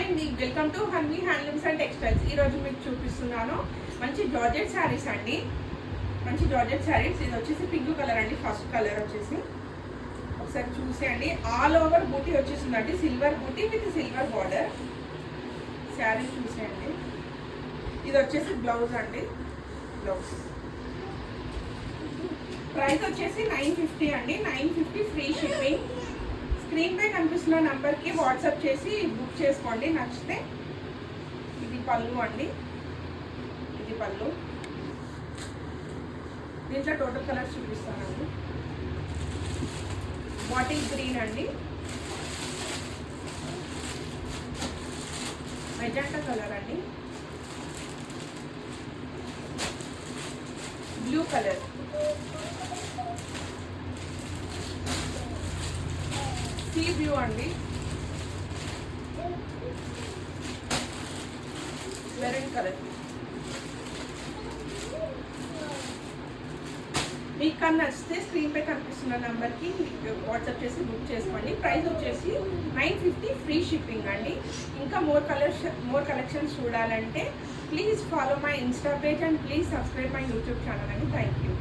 Hi అండి, welcome to Hanvi handlooms and textiles. ఈరోజు మీకు చూపిస్తున్నాను మంచి జార్జెట్ శారీస్ అండి. మంచి జార్జెట్ శారీస్. ఇది వచ్చేసి పింక్ కలర్ అండి. ఫస్ట్ కలర్ వచ్చేసి ఒకసారి చూసేయండి. ఆల్ ఓవర్ బూటీ వచ్చేసిందండి, silver buti with silver border. Sari చూసేయండి. ఇది వచ్చేసి బ్లౌజ్ అండి. బ్లౌజ్ ప్రైస్ వచ్చేసి 950 అండి. 950 ఫ్రీ షిప్పింగ్. స్క్రీన్ పై కనిపిస్తున్న నెంబర్కి వాట్సాప్ చేసి బుక్ చేసుకోండి నచ్చితే. ఇది పళ్ళు అండి. ఇది పళ్ళు. దీంట్లో టోటల్ కలర్స్ చూపిస్తానండి. బాటిల్ గ్రీన్ అండి, మెజెంటా కలర్ అండి, బ్లూ కలర్, సీ బ్లూ అండి, మెరూన్ కలర్. మీకు కానీ నచ్చితే స్క్రీన్ పై కనిపిస్తున్న నెంబర్కి వాట్సాప్ చేసి బుక్ చేసుకోండి. ప్రైస్ వచ్చేసి 950 ఫ్రీ షిప్పింగ్ అండి. ఇంకా మోర్ కలెక్షన్స్ చూడాలంటే please follow my Insta page and please subscribe my YouTube channel అండి. Thank you.